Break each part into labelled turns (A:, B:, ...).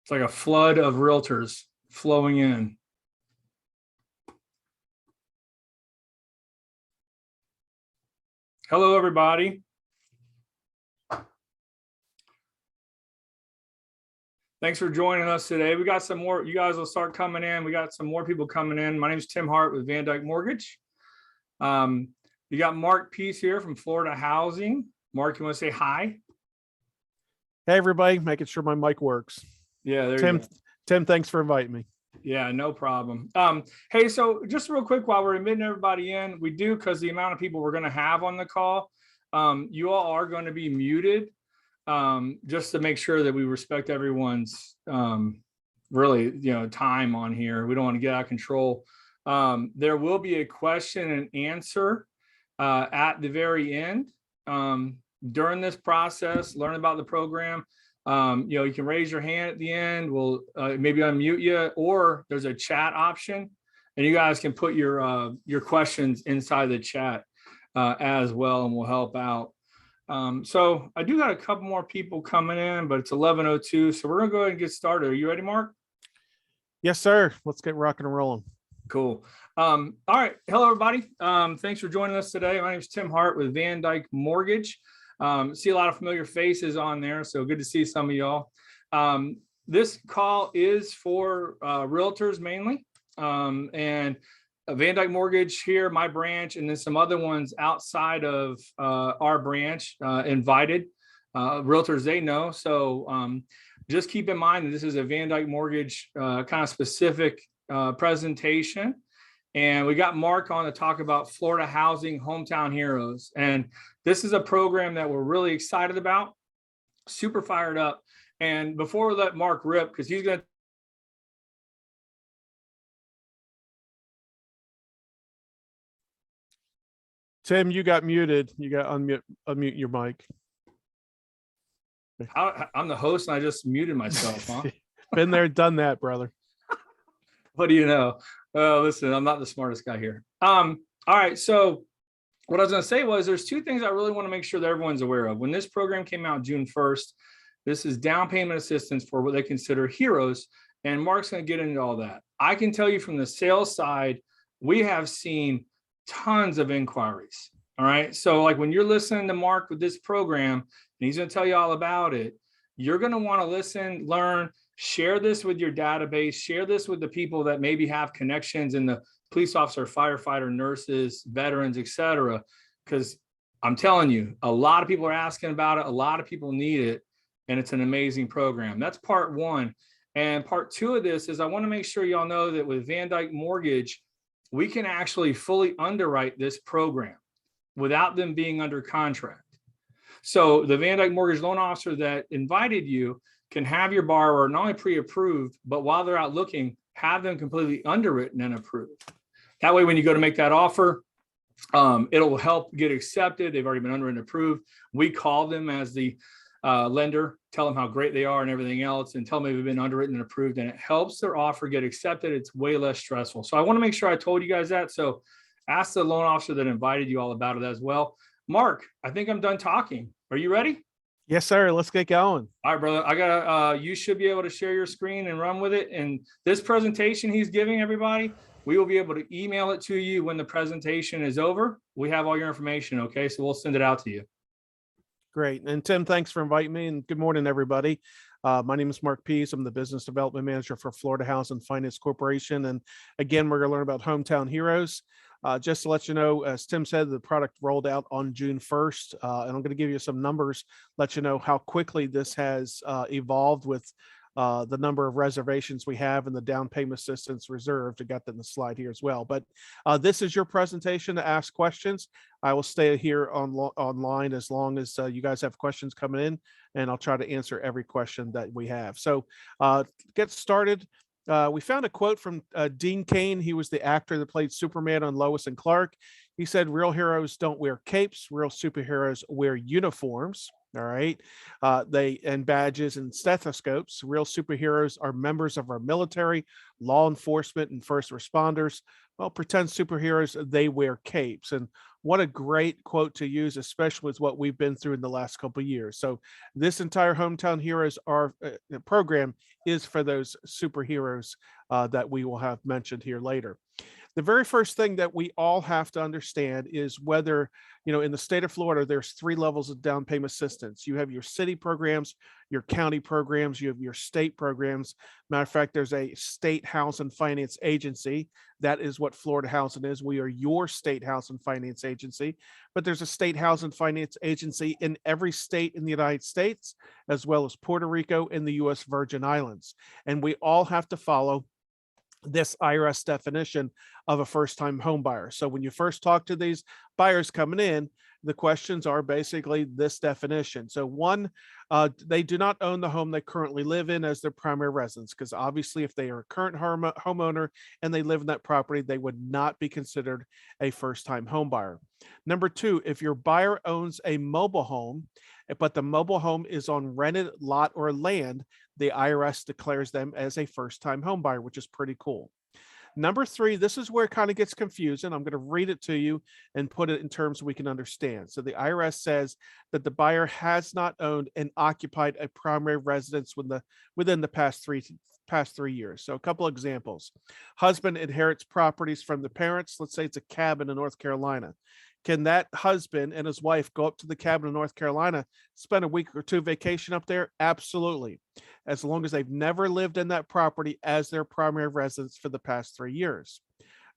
A: It's like a flood of realtors flowing in. Hello, everybody. Thanks for joining us today. We got some more. You guys will start coming in. We got some more people coming in. My name is Tim Hart with Van Dyke Mortgage. You got Mark Pease here from Florida Housing. Mark, you want to say hi?
B: Hey, everybody, making sure my mic works.
A: Yeah, there
B: Tim,
A: you go.
B: Tim, thanks for inviting me.
A: Yeah, no problem. Hey, so just real quick while we're admitting everybody in, we do, because the amount of people we're going to have on the call, you all are going to be muted, just to make sure that we respect everyone's really, time on here. We don't want to get out of control. There will be a question and answer at the very end. During this process, learn about the program. You can raise your hand at the end. We'll maybe unmute you, or there's a chat option, and you guys can put your questions inside the chat as well, and we'll help out. So I do got a couple more people coming in, but it's 11:02, so we're gonna go ahead and get started. Are you ready, Mark?
B: Yes, sir. Let's get rocking and rolling.
A: Cool. All right. Hello, everybody. Thanks for joining us today. My name is Tim Hart with Van Dyke Mortgage. See a lot of familiar faces on there, so good to see some of y'all. This call is for realtors mainly, and Van Dyke Mortgage here, my branch, and then some other ones outside of our branch invited realtors they know. So just keep in mind that this is a Van Dyke Mortgage kind of specific presentation. And we got Mark on to talk about Florida Housing Hometown Heroes. And this is a program that we're really excited about, super fired up. And before we let Mark rip, because he's going to
B: Tim, you got muted. You got unmute your mic.
A: I'm the host and I just muted myself, huh?
B: Been there, done that, brother.
A: What do you know? Listen, I'm not the smartest guy here. All right. So what I was going to say was there's two things I really want to make sure that everyone's aware of. When this program came out June 1st, this is down payment assistance for what they consider heroes. And Mark's going to get into all that. I can tell you from the sales side, we have seen tons of inquiries. All right. So like when you're listening to Mark with this program, and he's going to tell you all about it, you're going to want to listen, learn, share this with your database, share this with the people that maybe have connections in the police officer, firefighter, nurses, veterans, etc. Because I'm telling you, a lot of people are asking about it. A lot of people need it. And it's an amazing program. That's part one. And part two of this is I want to make sure y'all know that with Van Dyke Mortgage, we can actually fully underwrite this program without them being under contract. So the Van Dyke Mortgage loan officer that invited you can have your borrower not only pre-approved, but while they're out looking, have them completely underwritten and approved. That way, when you go to make that offer, it'll help get accepted. They've already been underwritten and approved. We call them as the lender, tell them how great they are and everything else, and tell them they've been underwritten and approved, and it helps their offer get accepted. It's way less stressful. So I want to make sure I told you guys that. So ask the loan officer that invited you all about it as well. Mark, I think I'm done talking. Are you ready?
B: Yes, sir. Let's get going.
A: All right, brother. I got you should be able to share your screen and run with it. And this presentation he's giving everybody, we will be able to email it to you when the presentation is over. We have all your information. Okay. So we'll send it out to you.
B: Great. And Tim, thanks for inviting me, and good morning, everybody. My name is Mark Pease. I'm the business development manager for Florida Housing Finance Corporation. And again, we're going to learn about Hometown Heroes. Just to let you know, as Tim said, the product rolled out on June 1st, and I'm going to give you some numbers, let you know how quickly this has evolved with the number of reservations we have and the down payment assistance reserved. I got that in the slide here as well. But this is your presentation to ask questions. I will stay here online as long as you guys have questions coming in, and I'll try to answer every question that we have. So get started. We found a quote from Dean Cain. He was the actor that played Superman on Lois and Clark. He said, "Real heroes don't wear capes. Real superheroes wear uniforms." All right. And badges and stethoscopes. Real superheroes are members of our military, law enforcement, and first responders. Well, pretend superheroes, they wear capes. And what a great quote to use, especially with what we've been through in the last couple of years. So this entire Hometown Heroes program is for those superheroes that we will have mentioned here later. The very first thing that we all have to understand is whether, in the state of Florida, there's 3 levels of down payment assistance. You have your city programs, your county programs, you have your state programs. Matter of fact, there's a state house and finance agency. That is what Florida Housing is. We are your state house and finance agency, but there's a state house and finance agency in every state in the United States, as well as Puerto Rico and the U.S. Virgin Islands. And we all have to follow this IRS definition of a first-time home buyer. So when you first talk to these buyers coming in, the questions are basically this definition. So one, they do not own the home they currently live in as their primary residence, because obviously if they are a current homeowner and they live in that property, they would not be considered a first-time home buyer. Number two, if your buyer owns a mobile home, but the mobile home is on rented lot or land, the IRS declares them as a first-time home buyer, which is pretty cool. Number three, this is where it kind of gets confusing. I'm going to read it to you and put it in terms we can understand. So the IRS says that the buyer has not owned and occupied a primary residence within the past three years. So a couple examples. Husband inherits properties from the parents. Let's say it's a cabin in North Carolina. Can that husband and his wife go up to the cabin in North Carolina, spend a week or two vacation up there? Absolutely. As long as they've never lived in that property as their primary residence for the past 3 years.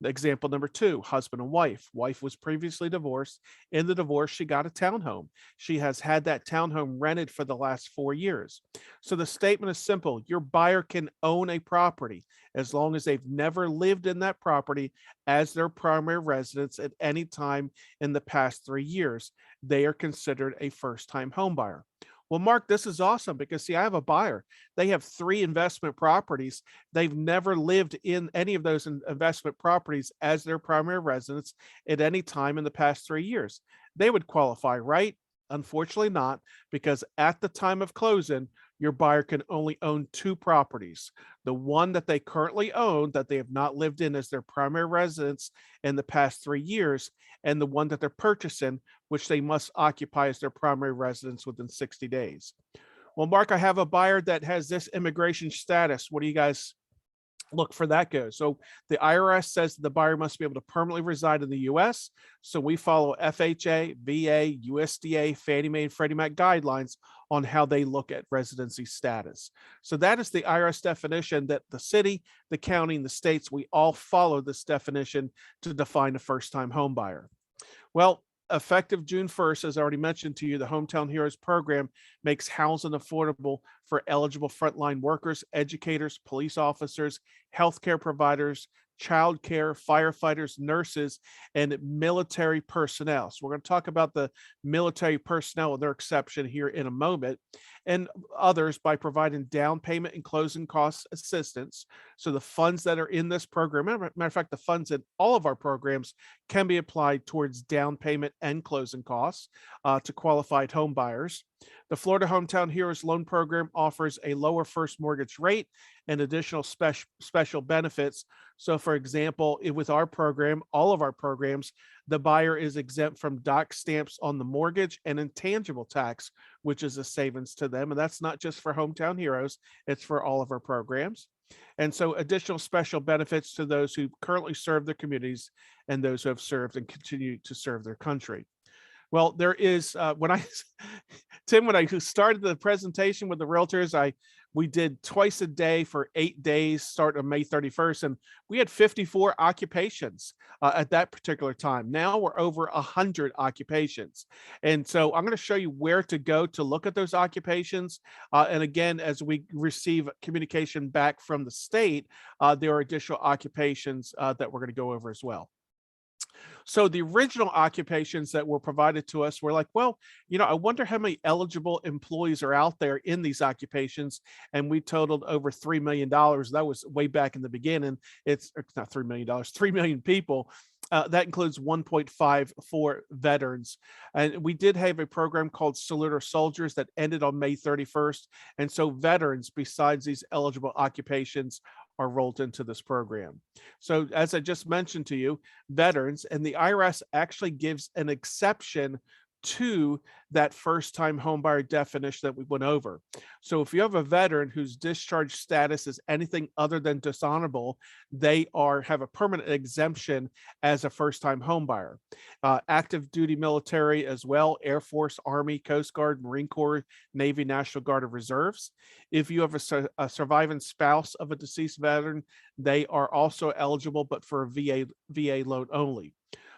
B: Example number two, husband and wife. Wife was previously divorced. In the divorce, she got a townhome. She has had that townhome rented for the last 4 years. So the statement is simple. Your buyer can own a property as long as they've never lived in that property as their primary residence at any time in the past 3 years. They are considered a first-time home buyer. Well, Mark, this is awesome because, see, I have a buyer. They have 3 investment properties. They've never lived in any of those investment properties as their primary residence at any time in the past 3 years. They would qualify, right? Unfortunately not, because at the time of closing, your buyer can only own 2 properties. The one that they currently own that they have not lived in as their primary residence in the past 3 years, and the one that they're purchasing, which they must occupy as their primary residence within 60 days. Well, Mark, I have a buyer that has this immigration status. What do you guys look for that goes? So the IRS says the buyer must be able to permanently reside in the U.S. So we follow FHA, VA, USDA, Fannie Mae, and Freddie Mac guidelines on how they look at residency status. So that is the IRS definition that the city, the county, and the states, we all follow this definition to define a first-time home buyer. Well, effective June 1st, as I already mentioned to you, the Hometown Heroes program makes housing affordable for eligible frontline workers, educators, police officers, healthcare providers, childcare, firefighters, nurses, and military personnel. So we're going to talk about the military personnel and their exception here in a moment, and others by providing down payment and closing cost assistance. So the funds that are in this program, matter of fact, the funds in all of our programs can be applied towards down payment and closing costs to qualified home buyers. The Florida Hometown Heroes Loan Program offers a lower first mortgage rate and additional special benefits. So for example, with our program, all of our programs, the buyer is exempt from doc stamps on the mortgage and intangible tax, which is a savings to them. And that's not just for Hometown Heroes, it's for all of our programs. And so additional special benefits to those who currently serve their communities and those who have served and continue to serve their country. Well, there is, when I started the presentation with the Realtors, we did twice a day for 8 days, starting on May 31st, and we had 54 occupations at that particular time. Now we're over 100 occupations. And so I'm going to show you where to go to look at those occupations. And again, as we receive communication back from the state, there are additional occupations that we're going to go over as well. So the original occupations that were provided to us were like, well, I wonder how many eligible employees are out there in these occupations. And we totaled over $3 million. That was way back in the beginning. It's not $3 million, 3 million people. That includes 1.5 for veterans. And we did have a program called Salute Our Soldiers that ended on May 31st. And so veterans, besides these eligible occupations, are rolled into this program. So as I just mentioned to you, veterans, and the IRS actually gives an exception to that first-time homebuyer definition that we went over. So if you have a veteran whose discharge status is anything other than dishonorable, they have a permanent exemption as a first-time homebuyer. Active duty military as well, Air Force, Army, Coast Guard, Marine Corps, Navy, National Guard of Reserves. If you have a surviving spouse of a deceased veteran, they are also eligible, but for a VA loan only.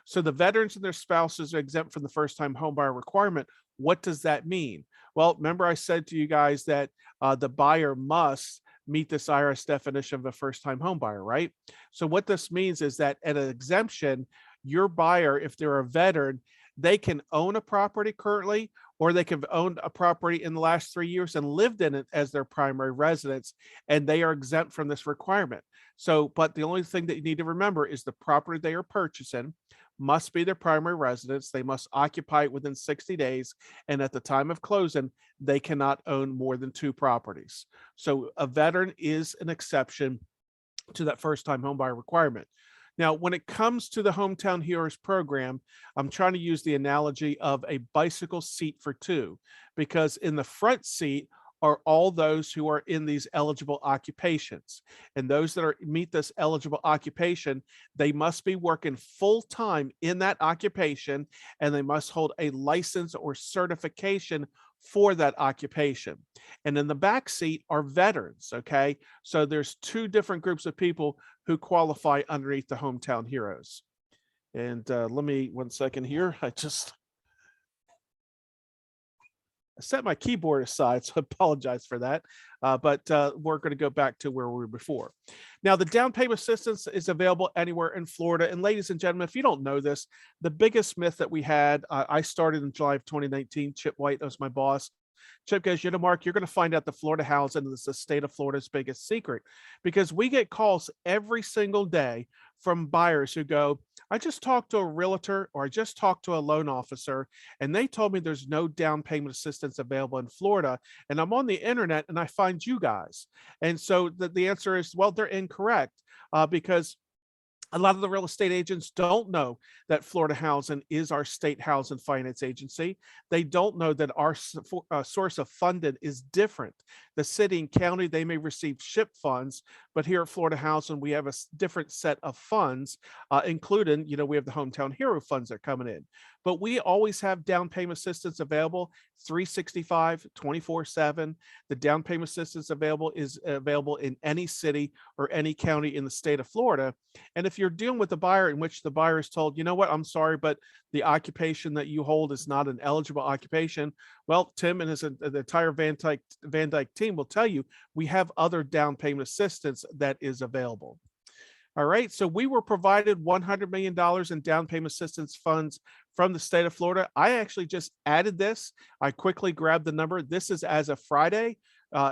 B: So the veterans and their spouses are exempt from the first-time homebuyer requirement. What does that mean? Well, remember I said to you guys that the buyer must meet this IRS definition of a first-time homebuyer, right? So what this means is that at an exemption, your buyer, if they're a veteran, they can own a property currently, or they can own a property in the last 3 years and lived in it as their primary residence, and they are exempt from this requirement. So, but the only thing that you need to remember is the property they are purchasing must be their primary residence. They must occupy it within 60 days. And at the time of closing, they cannot own more than 2 properties. So a veteran is an exception to that first-time homebuyer requirement. Now, when it comes to the Hometown Heroes program, I'm trying to use the analogy of a bicycle seat for 2, because in the front seat are all those who are in these eligible occupations. And those that meet this eligible occupation, they must be working full-time in that occupation, and they must hold a license or certification for that occupation. And in the back seat are veterans, okay? So there's 2 different groups of people who qualify underneath the Hometown Heroes. And let me, 1 second here. I set my keyboard aside, so I apologize for that. But we're going to go back to where we were before. Now, the down payment assistance is available anywhere in Florida. And ladies and gentlemen, if you don't know this, the biggest myth that we had, I started in July of 2019. Chip White, that was my boss. Chip goes, Mark, you're going to find out the Florida housing is the state of Florida's biggest secret, because we get calls every single day from buyers who go, I just talked to a realtor, or I just talked to a loan officer, and they told me there's no down payment assistance available in Florida. And I'm on the internet and I find you guys. And so the answer is, well, they're incorrect, because a lot of the real estate agents don't know that Florida Housing is our state housing finance agency. They don't know that our source of funding is different. The city and county, they may receive SHIP funds, but here at Florida Housing, we have a different set of funds, including, we have the Hometown Hero funds that are coming in. But we always have down payment assistance available 365, 24/7. The down payment assistance is available in any city or any county in the state of Florida. And if you're dealing with a buyer in which the buyer is told, you know what, I'm sorry, but the occupation that you hold is not an eligible occupation. Well, Tim and the entire Van Dyke team will tell you we have other down payment assistance that is available. All right, so we were provided $100 million in down payment assistance funds from the state of Florida. I actually just added this. I quickly grabbed the number. This is as of Friday.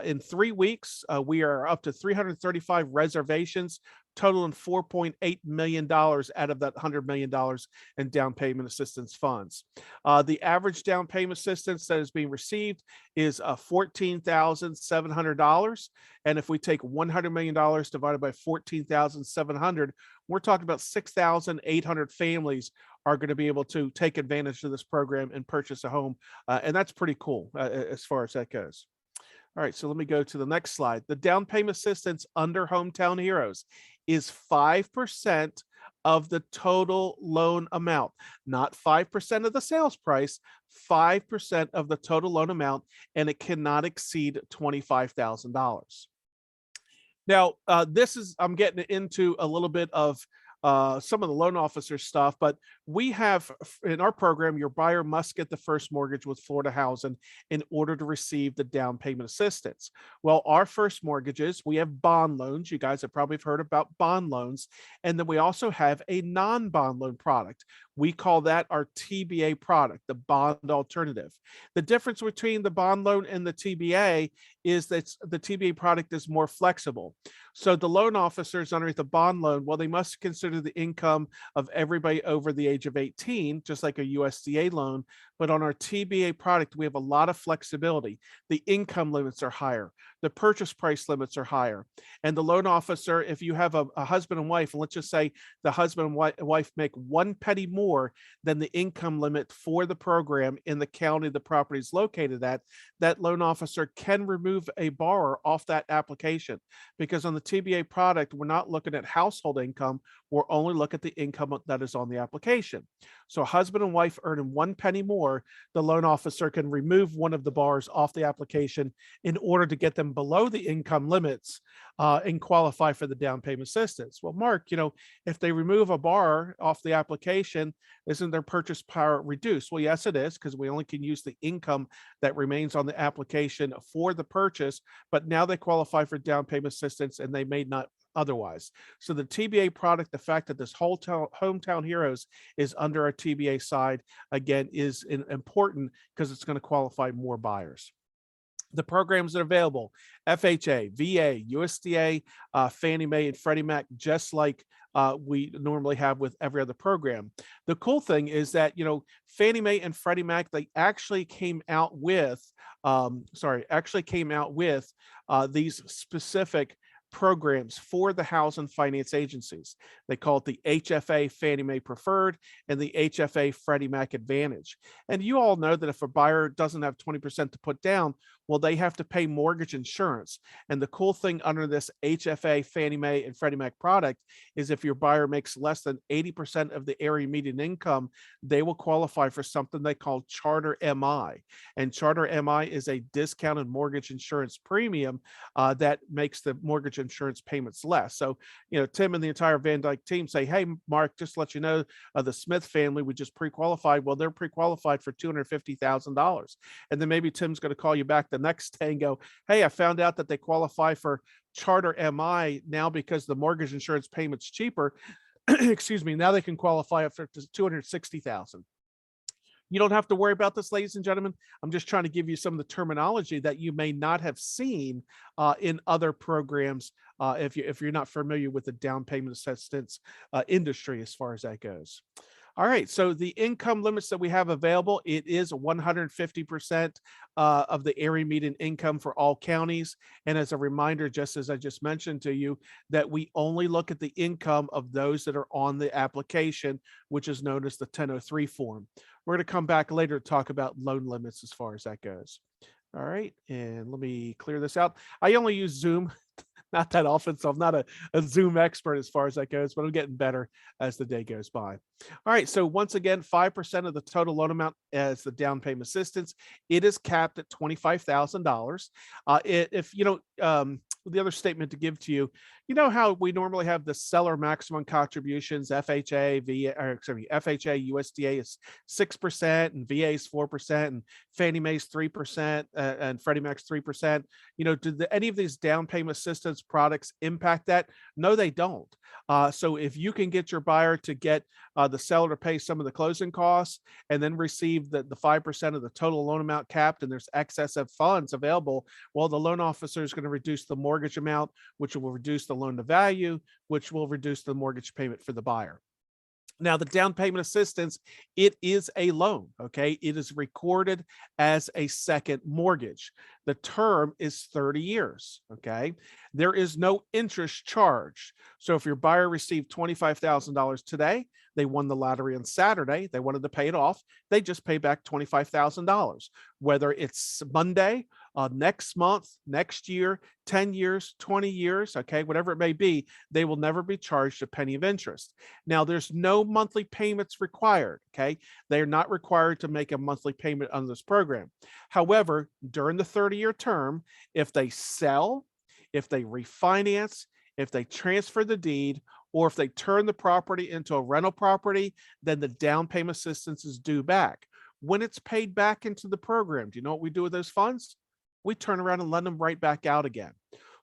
B: In 3 weeks, we are up to 335 reservations, totaling $4.8 million out of that $100 million in down payment assistance funds. The average down payment assistance that is being received is $14,700. And if we take $100 million divided by 14,700, we're talking about 6,800 families are going to be able to take advantage of this program and purchase a home. And that's pretty cool as far as that goes. All right, so let me go to the next slide. The down payment assistance under Hometown Heroes is 5% of the total loan amount, not 5% of the sales price, 5% of the total loan amount, and it cannot exceed $25,000. Now, I'm getting into a little bit of some of the loan officer stuff, but we have in our program, your buyer must get the first mortgage with Florida Housing in order to receive the down payment assistance. Well, our first mortgages, we have bond loans. You guys have probably heard about bond loans. And then we also have a non-bond loan product. We call that our TBA product, the bond alternative. The difference between the bond loan and the TBA is that the TBA product is more flexible. So the loan officers underneath the bond loan, well, they must consider the income of everybody over the age of 18, just like a USDA loan. But on our TBA product, we have a lot of flexibility. The income limits are higher. The purchase price limits are higher. And the loan officer, if you have a husband and wife, and let's just say the husband and wife make 1 penny more than the income limit for the program in the county the property is located at, that loan officer can remove a borrower off that application. Because on the TBA product, we're not looking at household income, we're only looking at the income that is on the application. So a husband and wife earning 1 penny more, the loan officer can remove one of the borrowers off the application in order to get them below the income limits and qualify for the down payment assistance. Well, Mark, if they remove a borrower off the application, isn't their purchase power reduced? Well, yes, it is, because we only can use the income that remains on the application for the purchase, but now they qualify for down payment assistance and they may not otherwise. So the TBA product, the fact that this whole Hometown Heroes is under our TBA side, again, is important because it's going to qualify more buyers. The programs that are available: FHA, VA, USDA, Fannie Mae, and Freddie Mac, just like we normally have with every other program. The cool thing is that, Fannie Mae and Freddie Mac, they actually came out with, these specific programs for the housing finance agencies. They call it the HFA Fannie Mae Preferred and the HFA Freddie Mac Advantage. And you all know that if a buyer doesn't have 20% to put down, well, they have to pay mortgage insurance. And the cool thing under this HFA Fannie Mae and Freddie Mac product is if your buyer makes less than 80% of the area median income, they will qualify for something they call Charter MI. And Charter MI is a discounted mortgage insurance premium that makes the mortgage insurance payments less. So, Tim and the entire Van Dyke team say, hey, Mark, just to let you know, the Smith family, we just pre-qualified. Well, they're pre-qualified for $250,000. And then maybe Tim's going to call you back the next day and go, hey, I found out that they qualify for Charter MI now because the mortgage insurance payment's cheaper. Excuse me. Now they can qualify for $260,000. You don't have to worry about this, ladies and gentlemen. I'm just trying to give you some of the terminology that you may not have seen in other programs if you're not familiar with the down payment assistance industry as far as that goes. All right, so the income limits that we have available, it is 150% of the area median income for all counties. And as a reminder, just as I just mentioned to you, that we only look at the income of those that are on the application, which is known as the 1003 form. We're going to come back later to talk about loan limits as far as that goes. All right, and let me clear this out. I only use Zoom not that often, so I'm not a Zoom expert as far as that goes, but I'm getting better as the day goes by. All right, so once again, 5% of the total loan amount as the down payment assistance. It is capped at $25,000. If the other statement to give to you, how we normally have the seller maximum contributions, FHA, USDA is 6% and VA is 4% and Fannie Mae's 3% and Freddie Mac's 3%. Do any of these down payment assistance products impact that? No, they don't. So if you can get your buyer to get the seller to pay some of the closing costs and then receive the 5% of the total loan amount capped and there's excess of funds available, well, the loan officer is going to reduce the mortgage amount, which will reduce the loan to value, which will reduce the mortgage payment for the buyer. Now, the down payment assistance, it is a loan, okay? It is recorded as a second mortgage. The term is 30 years, okay? There is no interest charged. So if your buyer received $25,000 today, they won the lottery on Saturday, they wanted to pay it off, they just pay back $25,000. Whether it's Monday, next month, next year, 10 years, 20 years, okay, whatever it may be, they will never be charged a penny of interest. Now, there's no monthly payments required, okay? They are not required to make a monthly payment on this program. However, during the 30-year term, if they sell, if they refinance, if they transfer the deed, or if they turn the property into a rental property, then the down payment assistance is due back. When it's paid back into the program, do you know what we do with those funds? We turn around and lend them right back out again.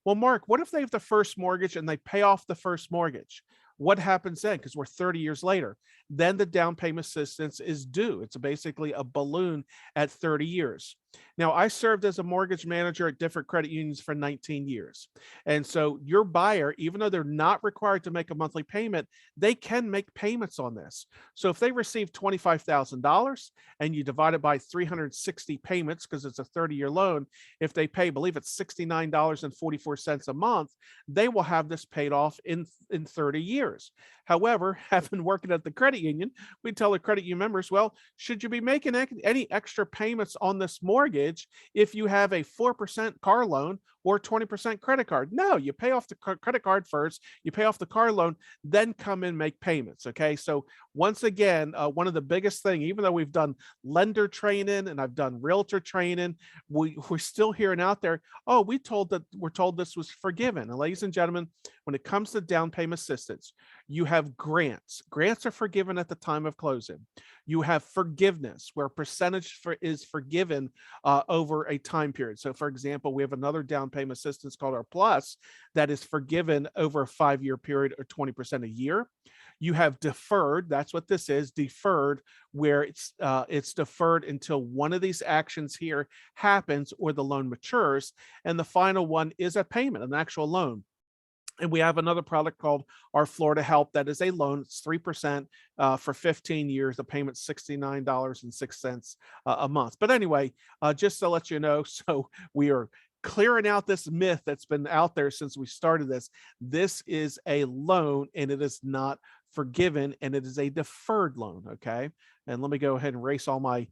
B: Well, Mark, what if they have the first mortgage and they pay off the first mortgage? What happens then? Because we're 30 years later. then the down payment assistance is due. It's basically a balloon at 30 years. Now, I served as a mortgage manager at different credit unions for 19 years. And so your buyer, even though they're not required to make a monthly payment, they can make payments on this. So if they receive $25,000 and you divide it by 360 payments, because it's a 30-year loan, if they pay, I believe it's $69.44 a month, they will have this paid off in 30 years. However, having working at the credit union, we tell the credit union members, well, should you be making any extra payments on this mortgage if you have a 4% car loan or 20% credit card? No, you pay off the credit card first, you pay off the car loan, then come in, make payments. Okay. So once again, one of the biggest thing, even though we've done lender training and I've done realtor training, we're still hearing out there, oh, we're told this was forgiven. And ladies and gentlemen, when it comes to down payment assistance, you have grants. Grants are forgiven at the time of closing. You have forgiveness, where percentage is forgiven over a time period. So for example, we have another down payment assistance called our Plus that is forgiven over a 5-year period or 20% a year. You have deferred. That's what this is, deferred, where it's deferred until one of these actions here happens or the loan matures. And the final one is a payment, an actual loan. And we have another product called our Florida Help that is a loan. It's 3% for 15 years. The payment's $69.06 a month. But anyway, just to let you know, so we are clearing out this myth that's been out there since we started this. This is a loan and it is not forgiven, and it is a deferred loan. Okay. And let me go ahead and erase all my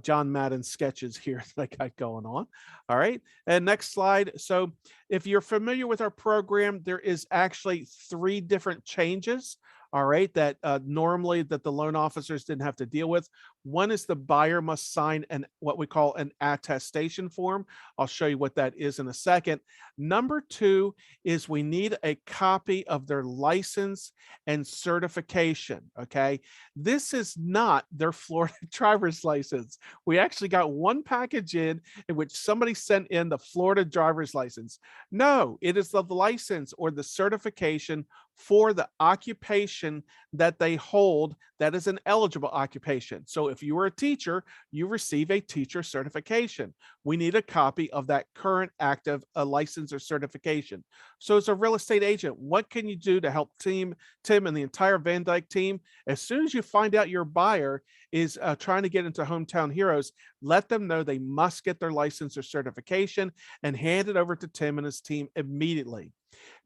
B: John Madden sketches here that I got going on. All right. And next slide. So if you're familiar with our program, there is actually 3 different changes. All right, that normally that the loan officers didn't have to deal with. One is the buyer must sign what we call an attestation form. I'll show you what that is in a second. Number 2 is we need a copy of their license and certification. Okay, this is not their Florida driver's license. We actually got one package in which somebody sent in the Florida driver's license. No, it is the license or the certification for the occupation that they hold that is an eligible occupation. So if you were a teacher, you receive a teacher certification. We need a copy of that current active license or certification. So as a real estate agent, what can you do to help Tim and the entire Van Dyke team? As soon as you find out your buyer is trying to get into Hometown Heroes, let them know they must get their license or certification and hand it over to Tim and his team immediately.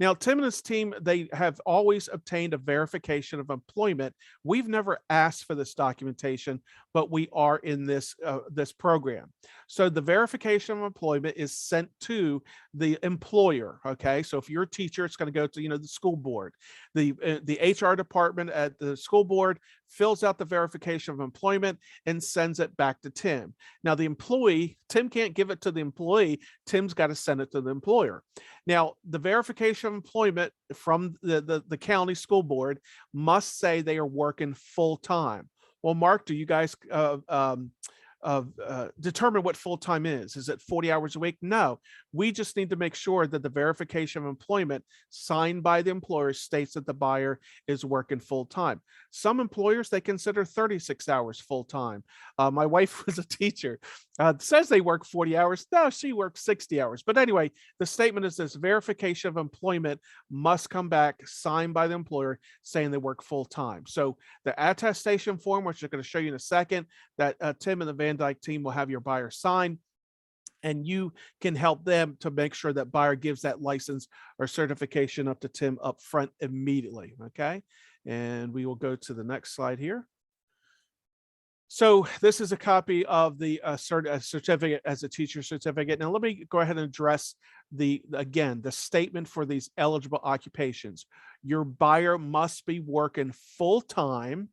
B: Now, Tim and his team, they have always obtained a verification of employment. We've never asked for this documentation, but we are in this program. So the verification of employment is sent to the employer. Okay, so if you're a teacher, it's going to go to the school board. The HR department at the school board fills out the verification of employment and sends it back to Tim. Now, the employee, Tim can't give it to the employee. Tim's got to send it to the employer. Now, the verification of employment from the county school board must say they are working full time. Well, Mark, do you guys determine what full-time is? Is it 40 hours a week? No, we just need to make sure that the verification of employment signed by the employer states that the buyer is working full-time. Some employers, they consider 36 hours full-time. My wife was a teacher, says they work 40 hours. No, she works 60 hours. But anyway, the statement is this: verification of employment must come back signed by the employer saying they work full-time. So the attestation form, which I'm going to show you in a second, that Tim and the Van Dyke team will have your buyer sign, and you can help them to make sure that buyer gives that license or certification up to Tim up front immediately. Okay, and we will go to the next slide here. So this is a copy of the certificate as a teacher certificate. Now let me go ahead and address the statement for these eligible occupations. Your buyer must be working full-time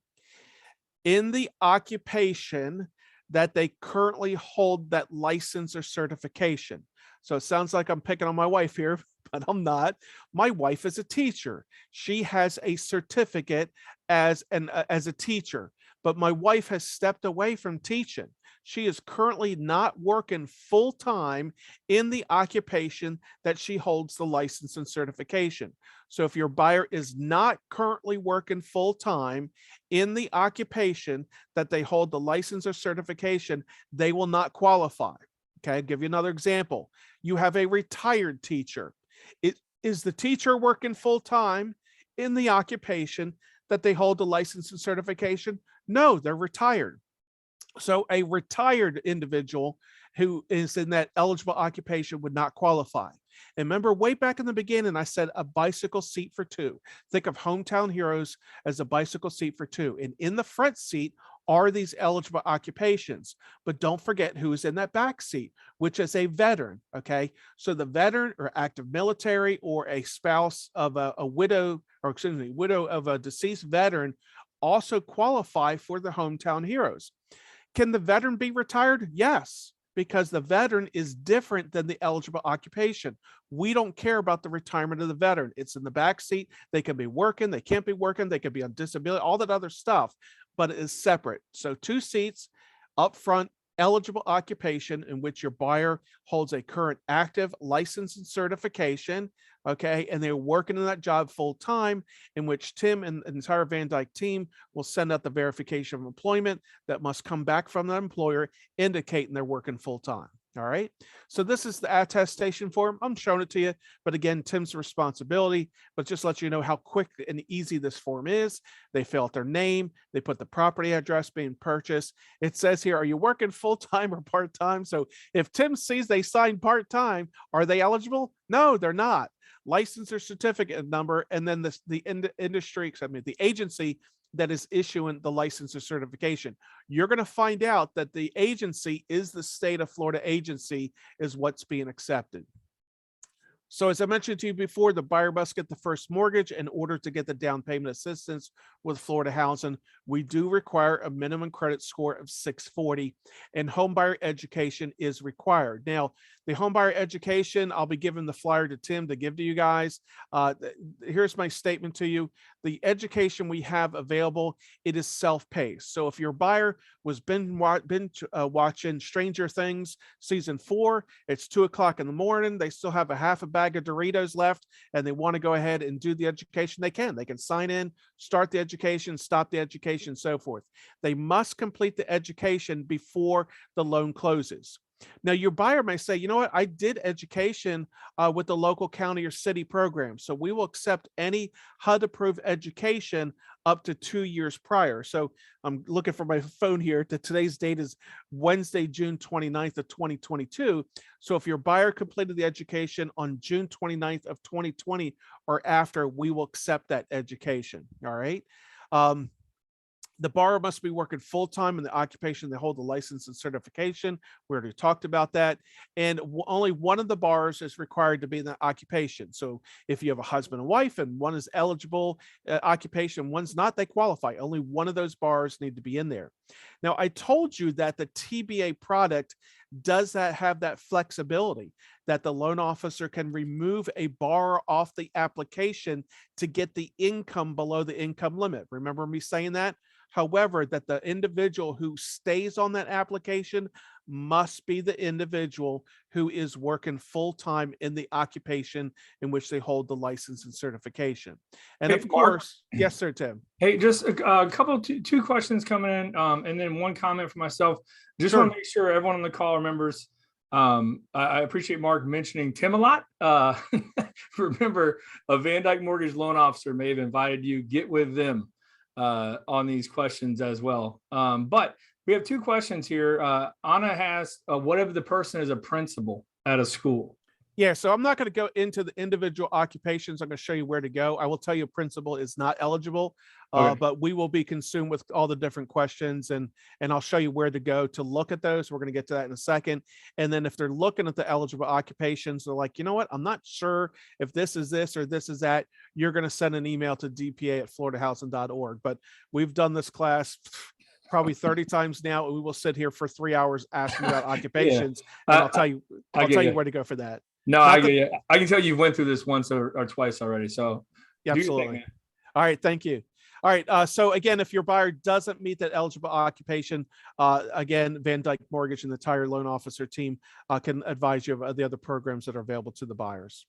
B: in the occupation that they currently hold that license or certification. So it sounds like I'm picking on my wife here, but I'm not. My wife is a teacher. She has a certificate as a teacher, but my wife has stepped away from teaching. she is currently not working full-time in the occupation that she holds the license and certification. So if your buyer is not currently working full-time in the occupation that they hold the license or certification, they will not qualify. Okay, I'll give you another example. You have a retired teacher. Is the teacher working full-time in the occupation that they hold the license and certification? No, they're retired. So a retired individual who is in that eligible occupation would not qualify. And remember, way back in the beginning, I said a bicycle seat for two. Think of Hometown Heroes as a bicycle seat for two. And in the front seat are these eligible occupations. But don't forget who is in that back seat, which is a veteran. Okay. So the veteran or active military or a spouse of a widow, or excuse me, widow of a deceased veteran also qualify for the Hometown Heroes. Can the veteran be retired? Yes, because the veteran is different than the eligible occupation. We don't care about the retirement of the veteran. It's in the back seat. They can be working, they can't be working, they could be on disability, all that other stuff, but it is separate. So 2 seats up front, eligible occupation in which your buyer holds a current active license and certification, okay, and they're working in that job full time, in which Tim and the entire Van Dyke team will send out the verification of employment that must come back from the employer indicating they're working full time. All right. So this is the attestation form. I'm showing it to you, but again, Tim's responsibility, but just let you know how quick and easy this form is. They fill out their name. They put the property address being purchased. It says here, are you working full-time or part-time? So if Tim sees they signed part-time, are they eligible? No, they're not. License or certificate number, and then the industry, the agency that is issuing the license or certification. You're going to find out that the agency is the state of Florida agency is what's being accepted. So as I mentioned to you before, the buyer must get the first mortgage in order to get the down payment assistance with Florida Housing. We do require a minimum credit score of 640, and homebuyer education is required. Now, the homebuyer education, I'll be giving the flyer to Tim to give to you guys. Here's my statement to you. The education we have available, it is self-paced. So if your buyer was watching Stranger Things season 4, it's 2:00 in the morning, they still have a half a bag of Doritos left, and they want to go ahead and do the education, they can sign in, start the education, stop the education, so forth. They must complete the education before the loan closes. Now, your buyer may say, you know what, I did education with the local county or city program. So we will accept any HUD-approved education up to 2 years prior. So I'm looking for my phone here. Today's date is Wednesday, June 29th of 2022. So if your buyer completed the education on June 29th of 2020 or after, we will accept that education. All right. The borrower must be working full-time in the occupation they hold the license and certification. We already talked about that. And only one of the borrowers is required to be in that occupation. So if you have a husband and wife and one is eligible occupation, one's not, they qualify. Only one of those borrowers need to be in there. Now, I told you that the TBA product does that have that flexibility that the loan officer can remove a borrower off the application to get the income below the income limit. Remember me saying that? However, that the individual who stays on that application must be the individual who is working full-time in the occupation in which they hold the license and certification. And
A: Hey,
B: of
A: Mark.
B: course, yes, sir, Tim.
A: Hey, just a couple, two questions coming in, and then one comment for myself. Just
B: Sure.
A: want to make sure everyone on the call remembers. I appreciate Mark mentioning Tim a lot. Remember, a Van Dyke mortgage loan officer may have invited you. Get with them on these questions as well. But we have 2 questions here. Anna has, what if the person is a principal at a school?
B: Yeah, so I'm not going to go into the individual occupations. I'm going to show you where to go. I will tell you principal is not eligible,
A: Okay.
B: but we will be consumed with all the different questions, and I'll show you where to go to look at those. We're going to get to that in a second. And then if they're looking at the eligible occupations, they're like, you know what, I'm not sure if this is this or this is that, you're going to send an email to dpa@floridahousing.org. But we've done this class probably 30 times now. We will sit here for 3 hours asking about occupations, and I'll tell you where to go for that.
A: No, I get you. I can tell you went through this once or twice already. So
B: yeah, absolutely. All right, thank you. All right. So again, if your buyer doesn't meet that eligible occupation, again, Van Dyke Mortgage and the entire loan officer team can advise you of the other programs that are available to the buyers.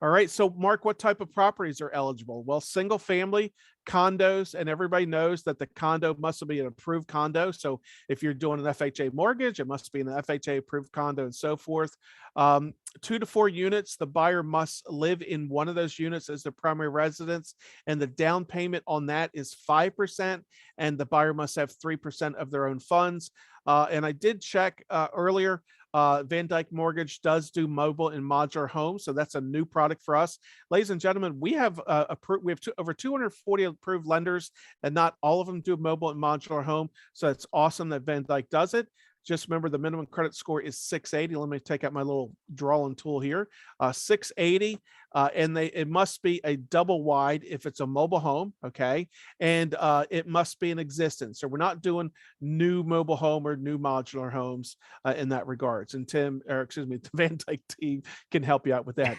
B: All right. So, Mark, what type of properties are eligible? Well, single family, condos, and everybody knows that the condo must be an approved condo. So, if you're doing an FHA mortgage, it must be an FHA approved condo and so forth. 2 to 4 units, the buyer must live in one of those units as their primary residence, and the down payment on that is 5%, and the buyer must have 3% of their own funds. And I did check earlier. Van Dyke Mortgage does do mobile and modular homes, so that's a new product for us, ladies and gentlemen. We have over 240 approved lenders, and not all of them do mobile and modular home. So it's awesome that Van Dyke does it. Just remember the minimum credit score is 680. Let me take out my little drawing tool here. 680, and it must be a double wide if it's a mobile home, okay? And it must be in existence. So we're not doing new mobile home or new modular homes in that regards. And the Van Dyke team can help you out with that.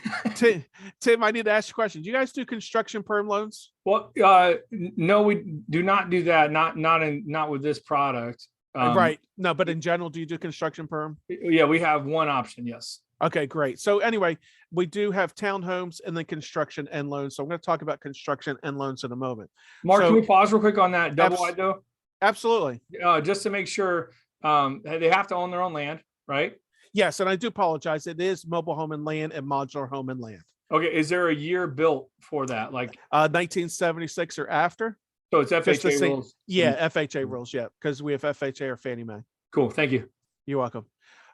B: Tim, I need to ask you a question. Do you guys do construction perm loans?
A: Well, no, we do not do that. Not with this product.
B: Right. No, but in general, do you do construction perm?
A: Yeah, we have one option. Yes.
B: Okay, great. So anyway, we do have townhomes and then construction and loans. So I'm going to talk about construction and loans in a moment.
A: Mark,
B: So,
A: can we pause real quick on that double wide though?
B: Absolutely.
A: Just to make sure they have to own their own land, right?
B: Yes, and I do apologize. It is mobile home and land and modular home and land.
A: Okay, is there a year built for that? Like
B: 1976 or after?
A: So it's FHA rules.
B: Yeah, FHA rules. Yeah, because we have FHA or Fannie Mae.
A: Cool. Thank you.
B: You're welcome.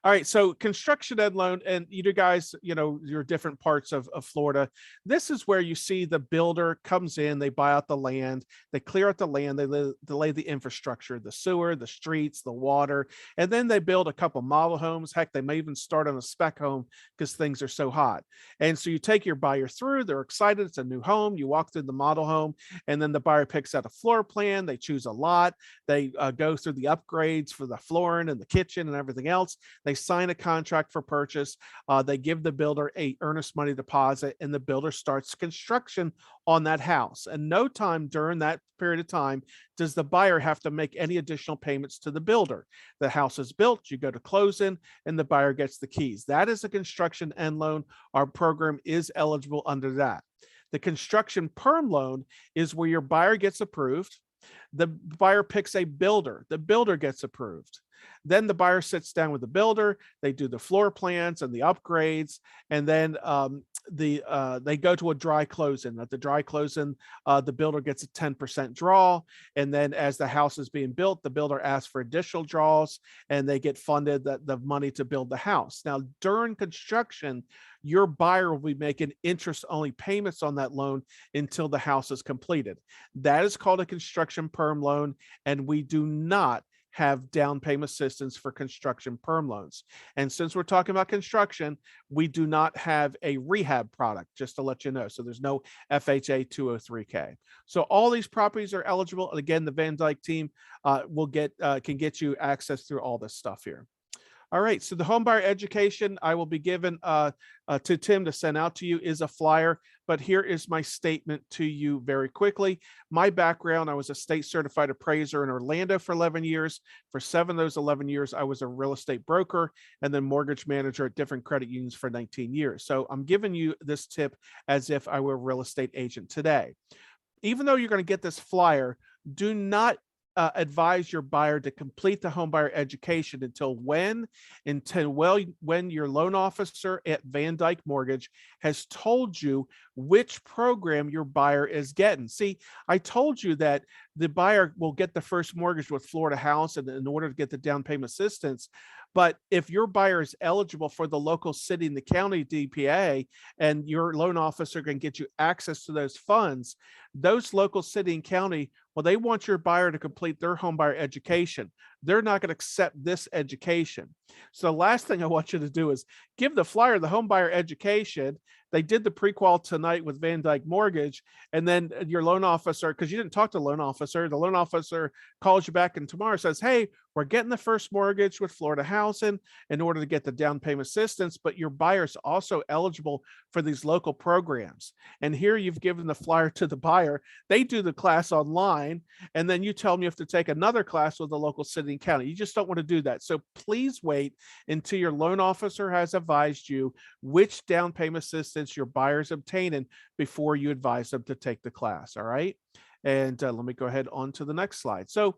B: All right. So construction ed loan, and you guys, your different parts of Florida. This is where you see the builder comes in, they buy out the land, they clear out the land, they lay the infrastructure, the sewer, the streets, the water, and then they build a couple model homes. Heck, they may even start on a spec home because things are so hot. And so you take your buyer through, they're excited, it's a new home. You walk through the model home, and then the buyer picks out a floor plan, they choose a lot, they go through the upgrades for the flooring and the kitchen and everything else. They sign a contract for purchase. They give the builder a earnest money deposit, and the builder starts construction on that house. And no time during that period of time does the buyer have to make any additional payments to the builder. The house is built, you go to closing, and the buyer gets the keys. That is a construction end loan. Our program is eligible under that. The construction perm loan is where your buyer gets approved. The buyer picks a builder. The builder gets approved. Then the buyer sits down with the builder. They do the floor plans and the upgrades, and then they go to a dry closing. At the dry closing, the builder gets a 10% draw, and then as the house is being built, the builder asks for additional draws, and they get funded the money to build the house. Now, during construction, your buyer will be making interest-only payments on that loan until the house is completed. That is called a construction perm loan, and we do not have down payment assistance for construction perm loans. And since we're talking about construction, we do not have a rehab product, just to let you know. So there's no FHA 203K. So all these properties are eligible. And again, the Van Dyke team can get you access through all this stuff here. All right, so the homebuyer education I will be given to Tim to send out to you is a flyer, but here is my statement to you very quickly. My background, I was a state certified appraiser in Orlando for 11 years. For 7 of those 11 years, I was a real estate broker and then mortgage manager at different credit unions for 19 years. So I'm giving you this tip as if I were a real estate agent today. Even though you're going to get this flyer, do not advise your buyer to complete the homebuyer education until when your loan officer at Van Dyke Mortgage has told you which program your buyer is getting. See, I told you that the buyer will get the first mortgage with Florida House in order to get the down payment assistance. But if your buyer is eligible for the local city and the county DPA, and your loan officer can get you access to those funds, those local city and county, well, they want your buyer to complete their homebuyer education. They're not going to accept this education. So the last thing I want you to do is give the flyer the homebuyer education. They did the pre-qual tonight with Van Dyke Mortgage, and then your loan officer, because you didn't talk to the loan officer calls you back and tomorrow says, hey, we're getting the first mortgage with Florida Housing in order to get the down payment assistance, but your buyer's also eligible for these local programs. And here you've given the flyer to the buyer. They do the class online, and then you tell them you have to take another class with the local city and county. You just don't want to do that. So please wait until your loan officer has advised you which down payment assistance your buyer's obtaining before you advise them to take the class. All right. And let me go ahead on to the next slide. So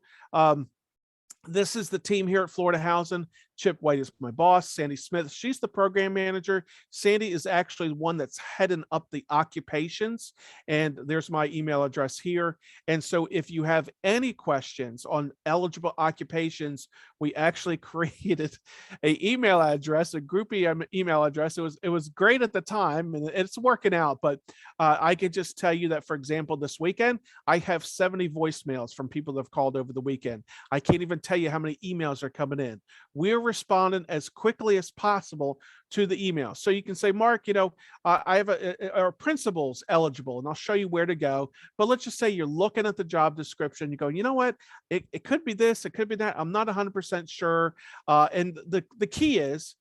B: this is the team here at Florida Housing. Chip White is my boss. Sandy Smith, she's the program manager. Sandy is actually one that's heading up the occupations. And there's my email address here. And so if you have any questions on eligible occupations, we actually created a email address, a group email address. It was great at the time, and it's working out. But I could just tell you that, for example, this weekend, I have 70 voicemails from people that have called over the weekend. I can't even tell you how many emails are coming in. We're responding as quickly as possible to the email. So you can say, Mark, I have our principals eligible, and I'll show you where to go. But let's just say you're looking at the job description, you go, you know what, it could be this, it could be that. I'm not 100% sure. And the key is,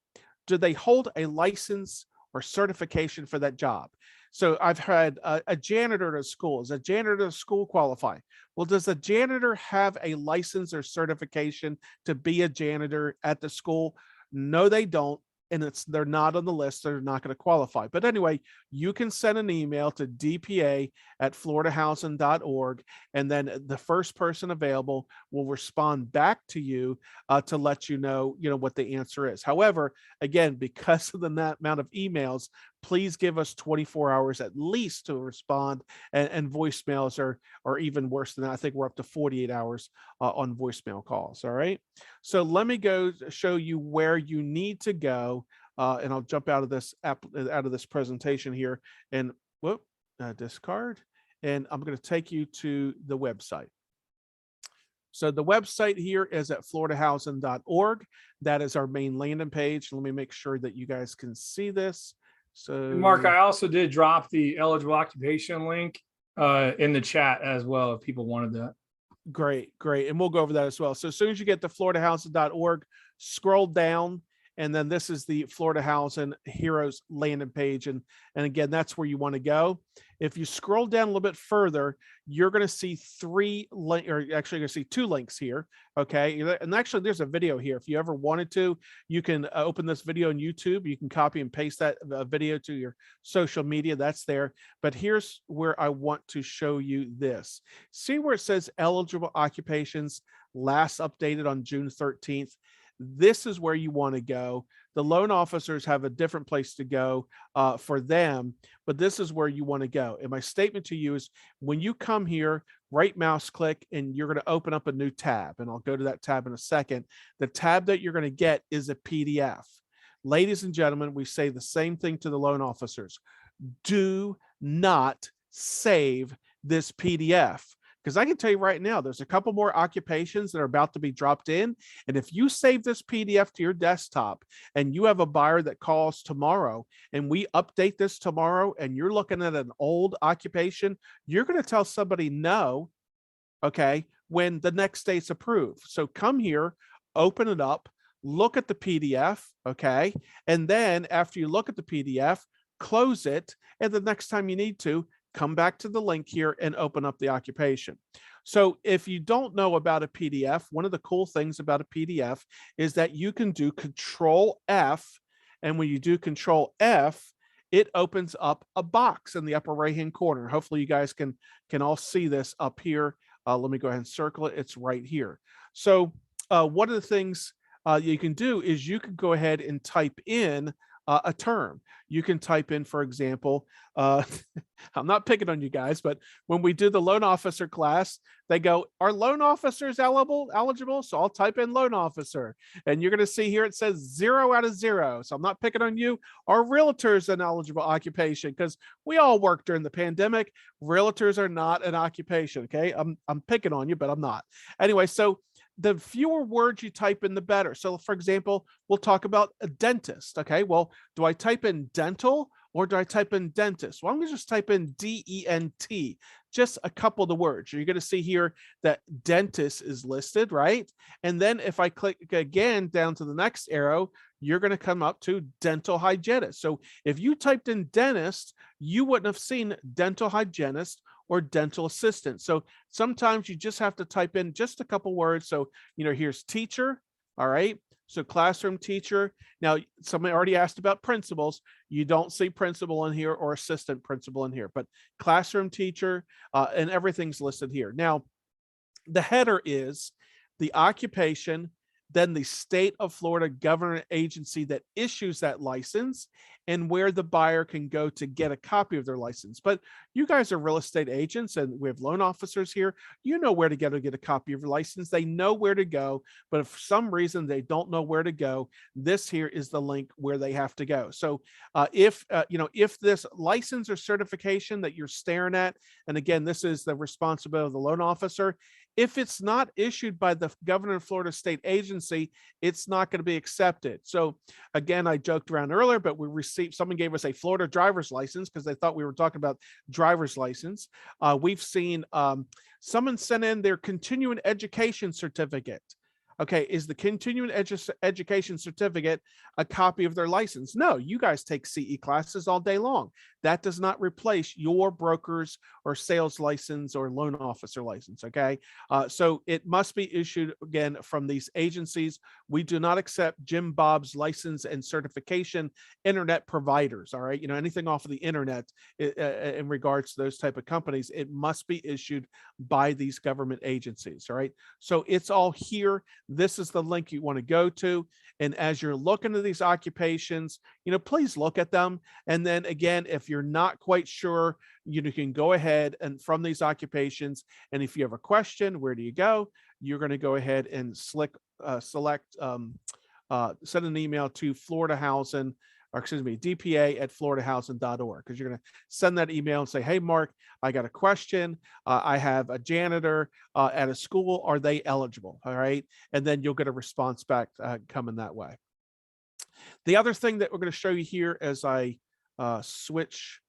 B: do they hold a license or certification for that job? So I've had a janitor at a school. Is a janitor at a school qualify? Well, does a janitor have a license or certification to be a janitor at the school? No, they don't. And they're not on the list. They're not going to qualify. But anyway, you can send an email to dpa@floridahousing.org, and then the first person available will respond back to you to let you know what the answer is. However, again, because of the amount of emails, please give us 24 hours at least to respond. And voicemails are even worse than that. I think we're up to 48 hours on voicemail calls. All right. So let me go show you where you need to go. And I'll jump out of this presentation here and discard. And I'm going to take you to the website. So the website here is at floridahousing.org. That is our main landing page. Let me make sure that you guys can see this. So
A: Mark, I also did drop the eligible occupation link in the chat as well, if people wanted that.
B: Great. And we'll go over that as well. So as soon as you get to floridahousing.org, scroll down, and then this is the Florida Housing Heroes landing page. And again, that's where you want to go. If you scroll down a little bit further, you're going to see two links here. Okay. And actually there's a video here. If you ever wanted to, you can open this video on YouTube. You can copy and paste that video to your social media. That's there. But here's where I want to show you this. See where it says eligible occupations, last updated on June 13th. This is where you want to go. The loan officers have a different place to go for them, but this is where you want to go. And my statement to you is, when you come here, right mouse click, and you're going to open up a new tab. And I'll go to that tab in a second. The tab that you're going to get is a PDF. Ladies and gentlemen, we say the same thing to the loan officers. Do not save this PDF. Because I can tell you right now, there's a couple more occupations that are about to be dropped in. And if you save this PDF to your desktop and you have a buyer that calls tomorrow and we update this tomorrow and you're looking at an old occupation, you're going to tell somebody no, okay, when the next date's approved. So come here, open it up, look at the PDF, okay? And then after you look at the PDF, close it. And the next time you need to, come back to the link here and open up the occupation. So if you don't know about a PDF, one of the cool things about a PDF is that you can do Control F. And when you do Control F, it opens up a box in the upper right-hand corner. Hopefully you guys can all see this up here. Let me go ahead and circle it. It's right here. So one of the things you can do is you can go ahead and type in a term. You can type in, for example, I'm not picking on you guys, but when we do the loan officer class, they go, are loan officers eligible? So I'll type in loan officer, and you're going to see here it says 0 out of 0. So I'm not picking on you. Are realtors an eligible occupation? Because we all worked during the pandemic. Realtors are not an occupation. Okay, I'm picking on you, but I'm not. Anyway, so the fewer words you type in, the better. So for example, we'll talk about a dentist. Okay, well, do I type in dental or do I type in dentist? Well, I'm going to just type in DENT, just a couple of the words. You're going to see here that dentist is listed, right? And then if I click again down to the next arrow, you're going to come up to dental hygienist. So if you typed in dentist, you wouldn't have seen dental hygienist or dental assistant. So sometimes you just have to type in just a couple words. So, here's teacher. All right. So classroom teacher. Now, somebody already asked about principals. You don't see principal in here or assistant principal in here, but classroom teacher, and everything's listed here. Now, the header is the occupation, then the state of Florida government agency that issues that license, and where the buyer can go to get a copy of their license. But you guys are real estate agents and we have loan officers here. You know where to go to get a copy of your license. They know where to go, but if for some reason they don't know where to go, this here is the link where they have to go. So if this license or certification that you're staring at, and again, this is the responsibility of the loan officer, if it's not issued by the governor of Florida state agency, it's not going to be accepted. So again, I joked around earlier, but someone gave us a Florida driver's license because they thought we were talking about driver's license. We've seen someone send in their continuing education certificate. Okay, is the continuing education certificate a copy of their license? No, you guys take CE classes all day long. That does not replace your broker's or sales license or loan officer license, okay? So it must be issued, again, from these agencies. We do not accept Jim Bob's license and certification internet providers, all right? Anything off of the internet in regards to those type of companies, it must be issued by these government agencies, all right? So it's all here. This is the link you want to go to. And as you're looking at these occupations, please look at them. And then again, if you're not quite sure, you can go ahead and from these occupations. And if you have a question, where do you go? You're going to go ahead and send an email to DPA@floridahousing.org, because you're going to send that email and say, hey, Mark, I got a question. I have a janitor at a school. Are they eligible? All right. And then you'll get a response back coming that way. The other thing that we're going to show you here as I switch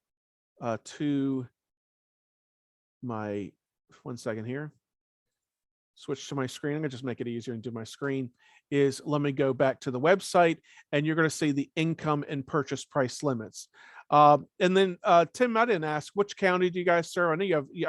B: to my, one second here, switch to my screen. I'm going to just make it easier and do my screen. Is let me go back to the website and you're going to see the income and purchase price limits. And then Tim, I didn't ask, which county do you guys serve? I